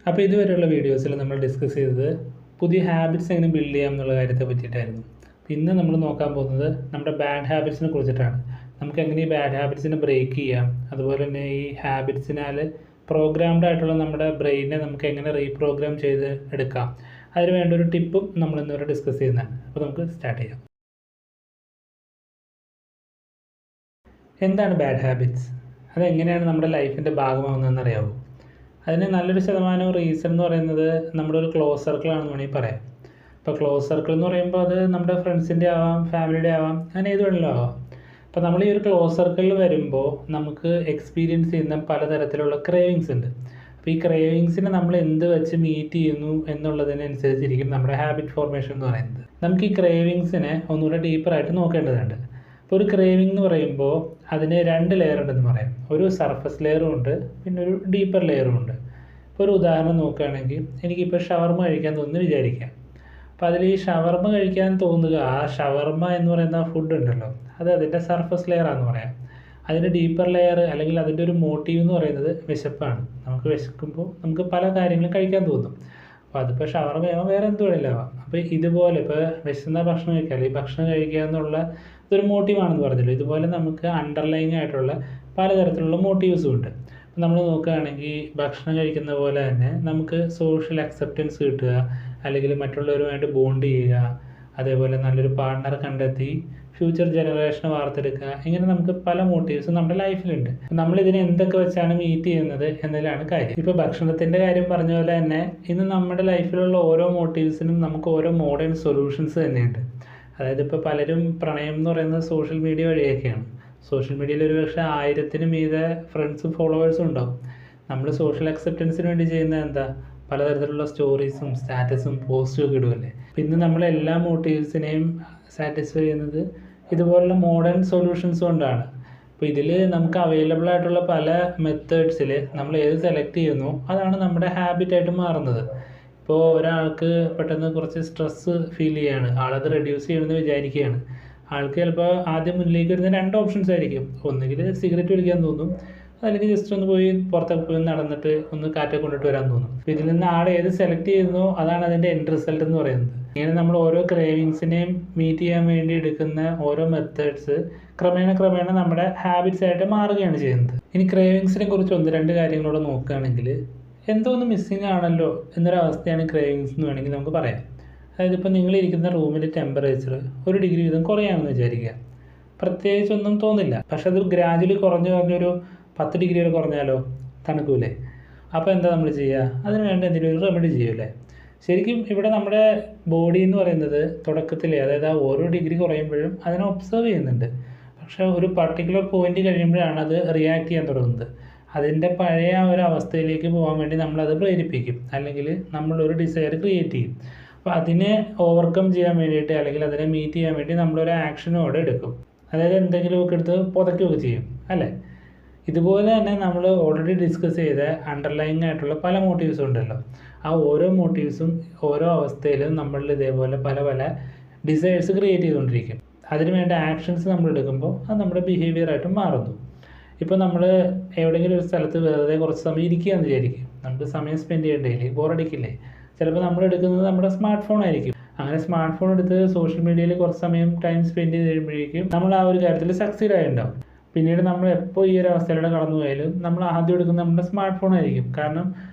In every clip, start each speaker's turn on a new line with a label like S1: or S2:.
S1: അപ്പോൾ ഇതുവരെയുള്ള വീഡിയോസിൽ നമ്മൾ ഡിസ്കസ് ചെയ്തത് പുതിയ ഹാബിറ്റ്സ് എങ്ങനെ ബിൽഡ് ചെയ്യാം എന്നുള്ള കാര്യത്തെ പറ്റിയിട്ടായിരുന്നു. ഇന്ന് നമ്മൾ നോക്കാൻ പോകുന്നത് നമ്മുടെ ബാഡ് ഹാബിറ്റ്സിനെ കുറിച്ചിട്ടാണ്. നമുക്ക് എങ്ങനെ ഈ ബാഡ് ഹാബിറ്റ്സിനെ ബ്രേക്ക് ചെയ്യാം, അതുപോലെ തന്നെ ഈ ഹാബിറ്റ്സിനാൽ പ്രോഗ്രാംഡ് ആയിട്ടുള്ള നമ്മുടെ ബ്രെയിനെ നമുക്ക് എങ്ങനെ റീപ്രോഗ്രാം ചെയ്ത് എടുക്കാം, അതിന് വേണ്ട ഒരു ടിപ്പും നമ്മൾ ഇന്നുവരെ ഡിസ്കസ് ചെയ്യുന്നതാണ്. അപ്പോൾ നമുക്ക് സ്റ്റാർട്ട് ചെയ്യാം. എന്താണ് ബാഡ് ഹാബിറ്റ്സ്? അതെങ്ങനെയാണ് നമ്മുടെ ലൈഫിൻ്റെ ഭാഗമാകുന്നതെന്ന് അറിയാമോ? അതിന് നല്ലൊരു ശതമാനം റീസൺ എന്ന് പറയുന്നത് നമ്മുടെ ഒരു ക്ലോസ് സർക്കിളാണെന്ന് വേണമെങ്കിൽ പറയാം. ഇപ്പോൾ ക്ലോസ് സർക്കിൾ എന്ന് പറയുമ്പോൾ അത് നമ്മുടെ ഫ്രണ്ട്സിൻ്റെ ആവാം, ഫാമിലിയുടെ ആവാം, അങ്ങനെ ഏത് വേണമെങ്കിലും ആവാം. അപ്പോൾ നമ്മൾ ഈ ഒരു ക്ലോസ് സർക്കിളിൽ വരുമ്പോൾ നമുക്ക് എക്സ്പീരിയൻസ് ചെയ്യുന്ന പലതരത്തിലുള്ള ക്രേവിങ്സ് ഉണ്ട്. അപ്പോൾ ഈ ക്രേവിങ്സിനെ നമ്മൾ എന്ത് വെച്ച് മീറ്റ് ചെയ്യുന്നു എന്നുള്ളതിനനുസരിച്ചിരിക്കും നമ്മുടെ ഹാബിറ്റ് ഫോർമേഷൻ എന്ന് പറയുന്നത്. നമുക്ക് ഈ ക്രേവിങ്സിനെ ഒന്നുകൂടെ ഡീപ്പറായിട്ട് നോക്കേണ്ടതുണ്ട്. ഇപ്പോൾ ഒരു ക്രേവിംഗ് എന്ന് പറയുമ്പോൾ അതിന് 2 ലെയർ ഉണ്ടെന്ന് പറയാം. ഒരു സർഫസ് ലെയറും ഉണ്ട്, പിന്നെ ഒരു ഡീപ്പർ ലെയറും ഉണ്ട്. ഇപ്പോൾ ഒരു ഉദാഹരണം നോക്കുകയാണെങ്കിൽ എനിക്കിപ്പോൾ ഷവർമ കഴിക്കാൻ തോന്നുന്നു വിചാരിക്കാം. അപ്പോൾ അതിൽ ഈ ഷവർമ കഴിക്കാൻ തോന്നുക, ആ ഷവർമ എന്ന് പറയുന്ന ഫുഡ് ഉണ്ടല്ലോ, അത് അതിൻ്റെ സർഫസ് ലെയറാണെന്ന് പറയാം. അതിൻ്റെ ഡീപ്പർ ലെയർ അല്ലെങ്കിൽ അതിൻ്റെ ഒരു മോട്ടീവ് എന്ന് പറയുന്നത് വിശപ്പാണ്. നമുക്ക് വിശക്കുമ്പോൾ നമുക്ക് പല കാര്യങ്ങളും കഴിക്കാൻ തോന്നും. അപ്പോൾ അതിപ്പോൾ ഷവർമയാവാം, വേറെ എന്ത് വേണമെങ്കിലാവാം. അപ്പോൾ ഇതുപോലെ ഇപ്പോൾ വിശന്ന ഭക്ഷണം കഴിക്കുക അല്ലെങ്കിൽ ഭക്ഷണം കഴിക്കുക എന്നുള്ള ഇതൊരു മോട്ടീവാണെന്ന് പറഞ്ഞല്ലോ. ഇതുപോലെ നമുക്ക് അണ്ടർലൈങ് ആയിട്ടുള്ള പലതരത്തിലുള്ള മോട്ടീവ്സും ഉണ്ട്. അപ്പോൾ നമ്മൾ നോക്കുകയാണെങ്കിൽ ഭക്ഷണം കഴിക്കുന്ന പോലെ തന്നെ നമുക്ക് സോഷ്യൽ അക്സെപ്റ്റൻസ് കിട്ടുക, അല്ലെങ്കിൽ മറ്റുള്ളവരുമായിട്ട് ബോണ്ട് ചെയ്യുക, അതേപോലെ നല്ലൊരു പാർട്ട്ണറെ കണ്ടെത്തി ഫ്യൂച്ചർ ജനറേഷനെ വാർത്തെടുക്കുക, ഇങ്ങനെ നമുക്ക് പല മോട്ടീവ്സും നമ്മുടെ ലൈഫിലുണ്ട്. നമ്മളിതിനെ എന്തൊക്കെ വെച്ചാണ് മീറ്റ് ചെയ്യുന്നത് എന്നതിലാണ് കാര്യം. ഇപ്പോൾ ഭക്ഷണത്തിൻ്റെ കാര്യം പറഞ്ഞ പോലെ തന്നെ ഇന്ന് നമ്മുടെ ലൈഫിലുള്ള ഓരോ മോട്ടീവ്സിനും നമുക്ക് ഓരോ മോഡേൺ സൊല്യൂഷൻസ് തന്നെയുണ്ട്. അതായത് ഇപ്പോൾ പലരും പ്രണയം എന്ന് പറയുന്നത് സോഷ്യൽ മീഡിയ വഴിയൊക്കെയാണ്. സോഷ്യൽ മീഡിയയിൽ ഒരു പക്ഷേ 1000-ന് മീതെ ഫ്രണ്ട്സും ഫോളോവേഴ്സും ഉണ്ടാവും. നമ്മൾ സോഷ്യൽ അക്സെപ്റ്റൻസിന് വേണ്ടി ചെയ്യുന്നത് എന്താ? പലതരത്തിലുള്ള സ്റ്റോറീസും സ്റ്റാറ്റസും പോസ്റ്റും ഒക്കെ ഇടുമല്ലേ. പിന്നെ നമ്മളെല്ലാ മോട്ടീവ്സിനെയും സാറ്റിസ്ഫൈ ചെയ്യുന്നത് ഇതുപോലുള്ള മോഡേൺ സൊല്യൂഷൻസ് കൊണ്ടാണ്. അപ്പോൾ ഇതിൽ നമുക്ക് അവൈലബിൾ ആയിട്ടുള്ള പല മെത്തേഡ്സിൽ നമ്മൾ ഏത് സെലക്ട് ചെയ്യുന്നു അതാണ് നമ്മുടെ ഹാബിറ്റായിട്ട് മാറുന്നത്. ഇപ്പോൾ ഒരാൾക്ക് പെട്ടെന്ന് കുറച്ച് സ്ട്രെസ്സ് ഫീൽ ചെയ്യുകയാണ്, ആളത് റെഡ്യൂസ് ചെയ്യണമെന്ന് വിചാരിക്കുകയാണ്. ആൾക്ക് ചിലപ്പോൾ ആദ്യം മുന്നിലേക്ക് വരുന്ന 2 ഓപ്ഷൻസ് ആയിരിക്കും. ഒന്നുകിൽ സിഗരറ്റ് വലിക്കാൻ തോന്നും, അല്ലെങ്കിൽ ജസ്റ്റ് ഒന്ന് പോയി പുറത്തൊക്കെ പോയി നടന്നിട്ട് ഒന്ന് കാറ്റൊക്കെ കൊണ്ടിട്ട് വരാൻ തോന്നും. അപ്പോൾ ഇതിൽ നിന്ന് ആൾ ഏത് സെലക്ട് ചെയ്യുന്നോ അതാണ് അതിൻ്റെ എൻഡ് റിസൾട്ട് എന്ന് പറയുന്നത്. ഇങ്ങനെ നമ്മൾ ഓരോ ക്രേവിങ്സിനെയും മീറ്റ് ചെയ്യാൻ വേണ്ടി എടുക്കുന്ന ഓരോ മെത്തേഡ്സ് ക്രമേണ നമ്മുടെ ഹാബിറ്റ്സ് ആയിട്ട് മാറുകയാണ് ചെയ്യുന്നത്. ഇനി ക്രേവിങ്സിനെ കുറിച്ച് 1-2 കാര്യങ്ങളോട് നോക്കുകയാണെങ്കിൽ എന്തോ ഒന്ന് മിസ്സിങ് ആണല്ലോ എന്നൊരവസ്ഥയാണ് ക്രേവിങ്സ് എന്ന് വേണമെങ്കിൽ നമുക്ക് പറയാം. അതായത് ഇപ്പോൾ നിങ്ങളിരിക്കുന്ന റൂമിൻ്റെ ടെമ്പറേച്ചർ 1 ഡിഗ്രി വീതം കുറയാണെന്ന് വിചാരിക്കുക. പ്രത്യേകിച്ചൊന്നും തോന്നില്ല, പക്ഷെ അത് ഗ്രാജുവലി കുറഞ്ഞൊരു 10 ഡിഗ്രി വരെ കുറഞ്ഞാലോ തണുക്കൂലേ? അപ്പോൾ എന്താ നമ്മൾ ചെയ്യുക? അതിന് വേണ്ട എന്തെങ്കിലും ഒരു റെമഡി ചെയ്യുമല്ലേ. ശരിക്കും ഇവിടെ നമ്മുടെ ബോഡി എന്ന് പറയുന്നത് തുടക്കത്തിൽ, അതായത് ആ ഓരോ ഡിഗ്രി കുറയുമ്പോഴും അതിനെ ഒബ്സർവ് ചെയ്യുന്നുണ്ട്. പക്ഷേ ഒരു പർട്ടിക്കുലർ പോയിന്റ് കഴിയുമ്പോഴാണ് അത് റിയാക്ട് ചെയ്യാൻ തുടങ്ങുന്നത്. അതിൻ്റെ പഴയ ആ ഒരു അവസ്ഥയിലേക്ക് പോകാൻ വേണ്ടി നമ്മളത് പ്രേരിപ്പിക്കും, അല്ലെങ്കിൽ നമ്മളൊരു ഡിസയർ ക്രിയേറ്റ് ചെയ്യും. അപ്പോൾ അതിനെ ഓവർകം ചെയ്യാൻ വേണ്ടിയിട്ട് അല്ലെങ്കിൽ അതിനെ മീറ്റ് ചെയ്യാൻ വേണ്ടി നമ്മളൊരു ആക്ഷനോടെ എടുക്കും. അതായത് എന്തെങ്കിലുമൊക്കെ എടുത്ത് പുതയ്ക്കുകയൊക്കെ ചെയ്യും അല്ലേ. ഇതുപോലെ തന്നെ നമ്മൾ ഓൾറെഡി ഡിസ്കസ് ചെയ്ത അണ്ടർലൈങ് ആയിട്ടുള്ള പല മോട്ടീവ്സും ഉണ്ടല്ലോ. ആ ഓരോ മോട്ടീവ്സും ഓരോ അവസ്ഥയിലും നമ്മളിൽ ഇതേപോലെ പല ഡിസയേഴ്സ് ക്രിയേറ്റ് ചെയ്തുകൊണ്ടിരിക്കും. അതിന് വേണ്ട ആക്ഷൻസ് നമ്മൾ എടുക്കുമ്പോൾ അത് നമ്മുടെ ബിഹേവിയറായിട്ട് മാറുന്നു. ഇപ്പോൾ നമ്മൾ എവിടെയെങ്കിലും ഒരു സ്ഥലത്ത് വെറുതെ കുറച്ച് സമയം ഇരിക്കുകയെന്ന് വിചാരിക്കും. നമുക്ക് സമയം സ്പെൻഡ് ചെയ്യേണ്ടിയില്ലേ, ബോറടിക്കില്ലേ? ചിലപ്പോൾ നമ്മൾ എടുക്കുന്നത് നമ്മുടെ സ്മാർട്ട് ഫോൺ ആയിരിക്കും. അങ്ങനെ സ്മാർട്ട് ഫോൺ എടുത്ത് സോഷ്യൽ മീഡിയയിൽ കുറച്ച് സമയം ടൈം സ്പെൻഡ് ചെയ്ത് കഴിയുമ്പോഴേക്കും നമ്മൾ ആ ഒരു കാര്യത്തിൽ സക്സീഡ് ആയിട്ടുണ്ടാവും. പിന്നീട് നമ്മൾ എപ്പോൾ ഈ ഒരു അവസ്ഥയിലൂടെ കടന്നു പോയാലും നമ്മൾ ആദ്യം എടുക്കുന്നത് നമ്മുടെ സ്മാർട്ട് ഫോൺ ആയിരിക്കും. കാരണം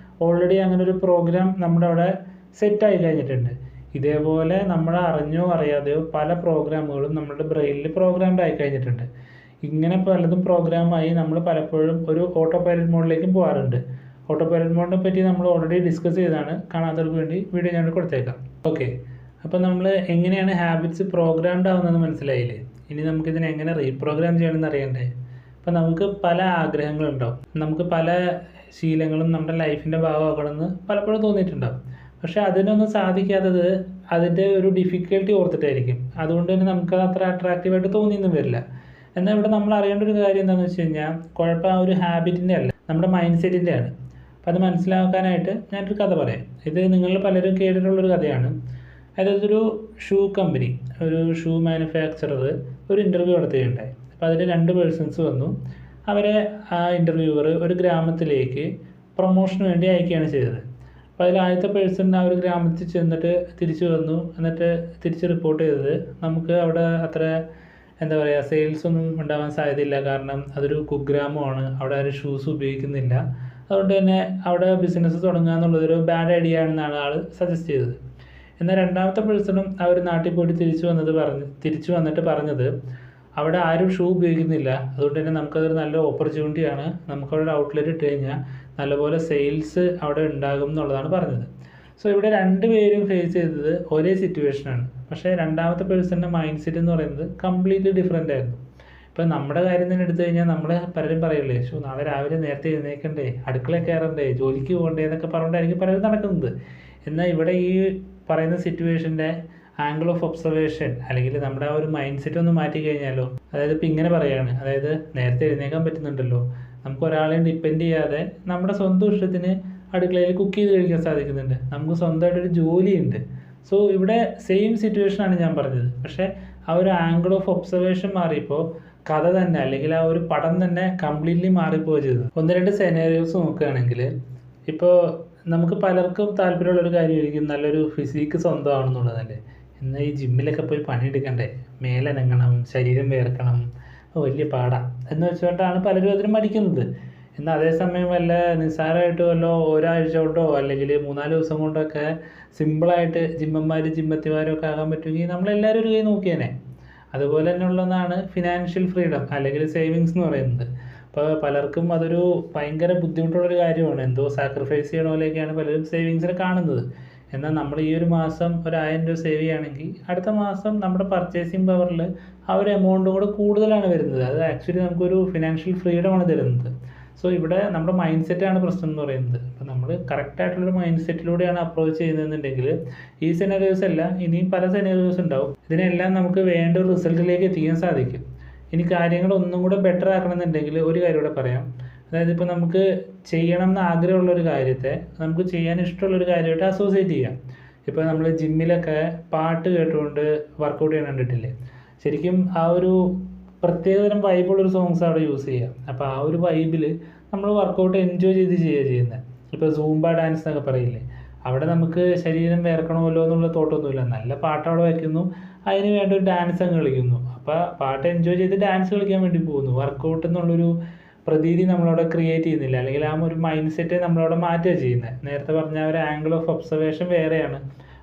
S1: ഓൾറെഡി അങ്ങനെ ഒരു പ്രോഗ്രാം നമ്മുടെ അവിടെ സെറ്റായി കഴിഞ്ഞിട്ടുണ്ട്. ഇതേപോലെ നമ്മൾ അറിഞ്ഞോ അറിയാതെയോ പല പ്രോഗ്രാമുകളും നമ്മുടെ ബ്രെയിനിൽ പ്രോഗ്രാംഡ് ആയി കഴിഞ്ഞിട്ടുണ്ട്. ഇങ്ങനെ പലതും പ്രോഗ്രാമായി നമ്മൾ പലപ്പോഴും ഒരു ഓട്ടോ പൈലറ്റ് മോഡിലേക്കും പോകാറുണ്ട്. ഓട്ടോ പൈലറ്റ് മോഡിനെ പറ്റി നമ്മൾ ഓൾറെഡി ഡിസ്കസ് ചെയ്താണ്, കാണാത്തവർക്ക് വേണ്ടി വീഡിയോ ഞാൻ കൊടുത്തേക്കാം. ഓക്കെ, അപ്പോൾ നമ്മൾ എങ്ങനെയാണ് ഹാബിറ്റ്സ് പ്രോഗ്രാംഡ് ആവുന്നതെന്ന് മനസ്സിലായില്ലേ. ഇനി നമുക്കിതിനെ എങ്ങനെ റീപ്രോഗ്രാം ചെയ്യണമെന്ന് അറിയണ്ടേ. അപ്പോൾ നമുക്ക് പല ആഗ്രഹങ്ങളുണ്ടാവും, നമുക്ക് പല ശീലങ്ങളും നമ്മുടെ ലൈഫിൻ്റെ ഭാഗമാക്കണമെന്ന് പലപ്പോഴും തോന്നിയിട്ടുണ്ടാവും. പക്ഷേ അതിനൊന്നും സാധിക്കാത്തത് അതിൻ്റെ ഒരു ഡിഫിക്കൽട്ടി ഓർത്തിട്ടായിരിക്കും. അതുകൊണ്ട് തന്നെ നമുക്കത് അത്ര അട്രാക്റ്റീവായിട്ട് തോന്നിയൊന്നും വരില്ല. എന്നാൽ ഇവിടെ നമ്മൾ അറിയേണ്ട ഒരു കാര്യം എന്താണെന്ന് വെച്ച് കഴിഞ്ഞാൽ കുഴപ്പം ആ ഒരു ഹാബിറ്റിൻ്റെ അല്ല, നമ്മുടെ മൈൻഡ് സെറ്റിൻ്റെ ആണ്. അപ്പോൾ അത് മനസ്സിലാക്കാനായിട്ട് ഞാനൊരു കഥ പറയാം. ഇത് നിങ്ങളിൽ പലരും കേട്ടിട്ടുള്ളൊരു കഥയാണ്. അതായത് ഒരു ഷൂ കമ്പനി, ഒരു ഷൂ മാനുഫാക്ചറർ ഒരു ഇൻ്റർവ്യൂ നടത്തുകയുണ്ടായി. അപ്പോൾ അതിൽ 2 പേഴ്സൺസ് വന്നു. അവരെ ആ ഇൻ്റർവ്യൂവർ ഒരു ഗ്രാമത്തിലേക്ക് പ്രൊമോഷന് വേണ്ടി അയക്കുകയാണ് ചെയ്തത്. അപ്പോൾ അതിൽ ആദ്യത്തെ പേഴ്സൺ ആ ഒരു ഗ്രാമത്തിൽ ചെന്നിട്ട് തിരിച്ചു വന്നു. എന്നിട്ട് തിരിച്ച് റിപ്പോർട്ട് ചെയ്തത് നമുക്ക് അവിടെ അത്ര എന്താ പറയുക സെയിൽസ് ഒന്നും ഉണ്ടാവാൻ സാധ്യതയില്ല, കാരണം അതൊരു കുഗ്രാമമാണ്, അവിടെ ആരും ഷൂസ് ഉപയോഗിക്കുന്നില്ല, അതുകൊണ്ട് തന്നെ അവിടെ ബിസിനസ് തുടങ്ങുക എന്നുള്ളതൊരു ബാഡ് ഐഡിയ ആണെന്നാണ് ആൾ സജസ്റ്റ് ചെയ്തത്. എന്നാൽ രണ്ടാമത്തെ പേഴ്സണും ആ ഒരു നാട്ടിൽ പോയിട്ട് തിരിച്ചു വന്നിട്ട് പറഞ്ഞത് അവിടെ ആരും ഷൂ ഉപയോഗിക്കുന്നില്ല, അതുകൊണ്ട് തന്നെ നമുക്കതൊരു നല്ല ഓപ്പർച്യൂണിറ്റിയാണ്, നമുക്കവിടെ ഒരു ഔട്ട്ലെറ്റ് ഇട്ട് കഴിഞ്ഞാൽ നല്ലപോലെ സെയിൽസ് അവിടെ ഉണ്ടാകും എന്നുള്ളതാണ് പറഞ്ഞത്. സോ ഇവിടെ രണ്ടുപേരും ഫേസ് ചെയ്തത് ഒരേ സിറ്റുവേഷനാണ്, പക്ഷേ രണ്ടാമത്തെ പേഴ്സണിൻ്റെ മൈൻഡ് സെറ്റ് എന്ന് പറയുന്നത് കംപ്ലീറ്റ്ലി ഡിഫറെൻ്റ് ആയിരുന്നു. ഇപ്പം നമ്മുടെ കാര്യം തന്നെ എടുത്തു കഴിഞ്ഞാൽ നമ്മൾ പലരും പറയില്ലേ, നാളെ രാവിലെ നേരത്തെ എഴുന്നേൽക്കണ്ടേ, അടുക്കളയിൽ കയറണ്ടേ, ജോലിക്ക് പോകണ്ടേ എന്നൊക്കെ പറഞ്ഞുകൊണ്ടായിരിക്കും പലരും നടക്കുന്നത്. എന്നാൽ ഇവിടെ ഈ പറയുന്ന സിറ്റുവേഷൻ്റെ ആംഗിൾ ഓഫ് ഒബ്സർവേഷൻ അല്ലെങ്കിൽ നമ്മുടെ ആ ഒരു മൈൻഡ് സെറ്റ് ഒന്ന് മാറ്റി കഴിഞ്ഞാലോ, അതായത് ഇപ്പം ഇങ്ങനെ പറയുകയാണ്, അതായത് നേരത്തെ എഴുന്നേൽക്കാൻ പറ്റുന്നുണ്ടല്ലോ, നമുക്ക് ഒരാളെയും ഡിപ്പെൻഡ് ചെയ്യാതെ നമ്മുടെ സ്വന്തം ഇഷ്ടത്തിന് അടുക്കളയിൽ കുക്ക് ചെയ്ത് കഴിക്കാൻ സാധിക്കുന്നുണ്ട്, നമുക്ക് സ്വന്തമായിട്ടൊരു ജോലിയുണ്ട്. സോ ഇവിടെ സെയിം സിറ്റുവേഷനാണ് ഞാൻ പറഞ്ഞത്, പക്ഷേ ആ ഒരു ആംഗിൾ ഓഫ് ഒബ്സർവേഷൻ മാറിയപ്പോൾ കഥ തന്നെ അല്ലെങ്കിൽ ആ ഒരു പടം തന്നെ കംപ്ലീറ്റ്ലി മാറിപ്പോവുക ചെയ്തത്. ഒന്ന് രണ്ട് സെനേറിയോസ് നോക്കുകയാണെങ്കിൽ ഇപ്പോൾ നമുക്ക് പലർക്കും താല്പര്യമുള്ളൊരു കാര്യമായിരിക്കും നല്ലൊരു ഫിസിക്ക് സ്വന്തമാണെന്നുള്ളതല്ലേ. എന്നാൽ ഈ ജിമ്മിലൊക്കെ പോയി പണിയെടുക്കണ്ടേ, മേലനങ്ങണം, ശരീരം വേർക്കണം, വലിയ പാടാണ് എന്ന് വെച്ചുകൊണ്ടാണ് പലരും അതിന് മടിക്കുന്നത്. എന്നാൽ അതേസമയം വല്ല നിസ്സാരമായിട്ട് വല്ലോ ഒരാഴ്ച കൊണ്ടോ അല്ലെങ്കിൽ 3-4 ദിവസം കൊണ്ടൊക്കെ സിമ്പിളായിട്ട് ജിമ്മത്തിമാരും ഒക്കെ ആകാൻ പറ്റുമെങ്കിൽ നമ്മളെല്ലാവരും ഒരു കൈ നോക്കിയേനെ. അതുപോലെ തന്നെ ഉള്ളതാണ് ഫിനാൻഷ്യൽ ഫ്രീഡം അല്ലെങ്കിൽ സേവിങ്സ് എന്ന് പറയുന്നത്. അപ്പോൾ പലർക്കും അതൊരു ഭയങ്കര ബുദ്ധിമുട്ടുള്ളൊരു കാര്യമാണ്, എന്തോ സാക്രിഫൈസ് ചെയ്യണ പോലെയൊക്കെയാണ് പലരും സേവിങ്സിനെ കാണുന്നത്. എന്നാൽ നമ്മൾ ഈ ഒരു മാസം ഒരു 1000 രൂപ സേവ് ചെയ്യുകയാണെങ്കിൽ അടുത്ത മാസം നമ്മുടെ പർച്ചേസിങ് പവറിൽ ആ ഒരു എമൗണ്ടും കൂടെ കൂടുതലാണ് വരുന്നത്. അത് ആക്ച്വലി നമുക്കൊരു ഫിനാൻഷ്യൽ ഫ്രീഡമാണ് തരുന്നത്. സോ ഇവിടെ നമ്മുടെ മൈൻഡ് സെറ്റാണ് പ്രശ്നം എന്ന് പറയുന്നത്. അപ്പോൾ നമ്മൾ കറക്റ്റായിട്ടുള്ളൊരു മൈൻഡ് സെറ്റിലൂടെയാണ് അപ്രോച്ച് ചെയ്യുന്നതെന്നുണ്ടെങ്കിൽ ഈ സെനറിയോസ് അല്ല, ഇനിയും പല സെനറിയോസ് ഉണ്ടാവും, ഇതിനെല്ലാം നമുക്ക് വേണ്ട ഒരു റിസൾട്ടിലേക്ക് എത്തിക്കാൻ സാധിക്കും. ഇനി കാര്യങ്ങൾ ഒന്നും കൂടെ ബെറ്റർ ആക്കണമെന്നുണ്ടെങ്കിൽ ഒരു കാര്യം കൂടെ പറയാം. അതായത് ഇപ്പോൾ നമുക്ക് ചെയ്യണം എന്ന് ആഗ്രഹമുള്ളൊരു കാര്യത്തെ നമുക്ക് ചെയ്യാൻ ഇഷ്ടമുള്ളൊരു കാര്യമായിട്ട് അസോസിയേറ്റ് ചെയ്യാം. ഇപ്പോൾ നമ്മൾ ജിമ്മിലൊക്കെ പാട്ട് കേട്ടുകൊണ്ട് വർക്കൗട്ട് ചെയ്യാൻ കണ്ടിട്ടില്ലേ, ശരിക്കും ആ ഒരു പ്രത്യേകതരം വൈബുള്ളൊരു സോങ്സ് അവിടെ യൂസ് ചെയ്യാം. അപ്പോൾ ആ ഒരു വൈബിൽ നമ്മൾ വർക്കൗട്ട് എൻജോയ് ചെയ്ത് ചെയ്യുന്നത്. ഇപ്പോൾ സൂംബ ഡാൻസ് എന്നൊക്കെ പറയില്ലേ, അവിടെ നമുക്ക് ശരീരം വേർക്കണമല്ലോ എന്നുള്ള തോട്ടൊന്നുമില്ല, നല്ല പാട്ട് അവിടെ വയ്ക്കുന്നു, അതിന് വേണ്ട ഒരു ഡാൻസ് അങ്ങ് കളിക്കുന്നു. അപ്പോൾ പാട്ട് എൻജോയ് ചെയ്ത് ഡാൻസ് കളിക്കാൻ വേണ്ടി പോകുന്നു. വർക്കൗട്ട് എന്നുള്ളൊരു പ്രതീതി നമ്മളവിടെ ക്രിയേറ്റ് ചെയ്യുന്നില്ല, അല്ലെങ്കിൽ ആ ഒരു മൈൻഡ് സെറ്റ് നമ്മളവിടെ മാറ്റുക ചെയ്യുന്നത്. നേരത്തെ പറഞ്ഞ ഒരു ആംഗിൾ ഓഫ് ഒബ്സർവേഷൻ വേറെയാണ്.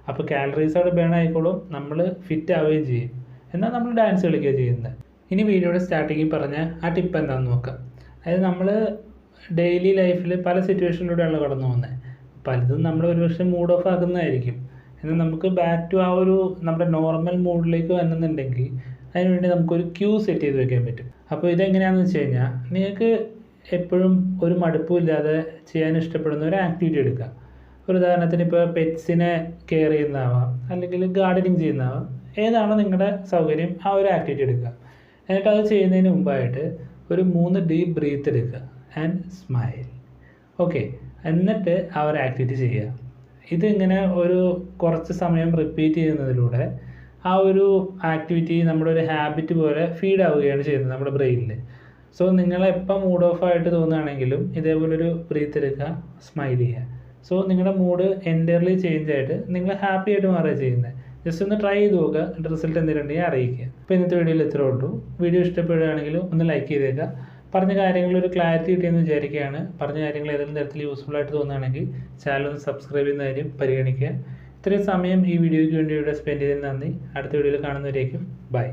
S1: അപ്പോൾ കാലറീസ് അവിടെ ബേൺ ആയിക്കോളും, നമ്മൾ ഫിറ്റ് ആവുകയും ചെയ്യും, എന്നാൽ നമ്മൾ ഡാൻസ് കളിക്കുക ചെയ്യുന്നത്. ഇനി വീഡിയോയുടെ സ്റ്റാർട്ടിങ്ങിൽ പറഞ്ഞ ആ ടിപ്പ് എന്താണെന്ന് നോക്കാം. അതായത് നമ്മൾ ഡെയിലി ലൈഫിൽ പല സിറ്റുവേഷനിലൂടെയാണ് കടന്നു പോകുന്നത്. പലതും നമ്മൾ ഒരുപക്ഷെ മൂഡ് ഓഫ് ആക്കുന്നതായിരിക്കും. എന്നാൽ നമുക്ക് ബാക്ക് ടു ആ ഒരു നമ്മുടെ നോർമൽ മൂഡിലേക്ക് വരണമെന്നുണ്ടെങ്കിൽ അതിനുവേണ്ടി നമുക്കൊരു ക്യൂ സെറ്റ് ചെയ്ത് വെക്കാൻ പറ്റും. അപ്പോൾ ഇതെങ്ങനെയാണെന്ന് വെച്ച് കഴിഞ്ഞാൽ, നിങ്ങൾക്ക് എപ്പോഴും ഒരു മടുപ്പുമില്ലാതെ ചെയ്യാൻ ഇഷ്ടപ്പെടുന്ന ഒരു ആക്ടിവിറ്റി എടുക്കുക. ഒരു ഉദാഹരണത്തിന് ഇപ്പോൾ പെറ്റ്സിനെ കെയർ ചെയ്യുന്നതാവാം, അല്ലെങ്കിൽ ഗാർഡനിങ് ചെയ്യുന്നതാവാം, ഏതാണോ നിങ്ങളുടെ സൗകര്യം ആ ഒരു ആക്ടിവിറ്റി എടുക്കുക. എന്നിട്ട് അത് ചെയ്യുന്നതിന് മുമ്പായിട്ട് ഒരു 3 ഡീപ്പ് ബ്രീത്ത് എടുക്കുക ആൻഡ് സ്മൈൽ. ഓക്കെ, എന്നിട്ട് ആ ഒരു ആക്ടിവിറ്റി ചെയ്യുക. ഇതിങ്ങനെ ഒരു കുറച്ച് സമയം റിപ്പീറ്റ് ചെയ്യുന്നതിലൂടെ ആ ഒരു ആക്ടിവിറ്റി നമ്മുടെ ഒരു ഹാബിറ്റ് പോലെ ഫീഡ് ആവുകയാണ് ചെയ്യുന്നത് നമ്മുടെ ബ്രെയിനിൽ. സോ നിങ്ങളെപ്പം മൂഡ് ഓഫ് ആയിട്ട് തോന്നുകയാണെങ്കിലും ഇതേപോലൊരു ബ്രീത്ത് എടുക്കുക, സ്മൈൽ ചെയ്യുക. സോ നിങ്ങളുടെ മൂഡ് എൻറ്റയർലി ചേഞ്ച് ആയിട്ട് നിങ്ങൾ ഹാപ്പി ആയിട്ട് മാറുക ചെയ്യുന്നത്. ജസ്റ്റ് ഒന്ന് ട്രൈ ചെയ്ത് നോക്കുക, റിസൾട്ട് എന്തെങ്കിലുണ്ടെങ്കിൽ അറിയിക്കുക. അപ്പോൾ ഇന്നത്തെ വീഡിയോയിൽ ഇത്രേ ഉള്ളൂ. വീഡിയോ ഇഷ്ടപ്പെടുകയാണെങ്കിൽ ഒന്ന് ലൈക്ക് ചെയ്തേക്കുക. പറഞ്ഞ കാര്യങ്ങളൊരു ക്ലാരിറ്റി കിട്ടിയെന്ന് വിചാരിക്കുകയാണ്. പറഞ്ഞ കാര്യങ്ങൾ ഏതെങ്കിലും തരത്തിൽ യൂസ്ഫുൾ ആയിട്ട് തോന്നുകയാണെങ്കിൽ ചാനൽ ഒന്ന് സബ്സ്ക്രൈബ് ചെയ്യുന്ന കാര്യം പരിഗണിക്കുക. ഇത്രയും സമയം ഈ വീഡിയോയ്ക്ക് വേണ്ടി ഇവിടെ സ്പെൻഡ് ചെയ്തതിന് നന്ദി. അടുത്ത വീഡിയോയിൽ കാണുന്നവരേക്കും ബൈ.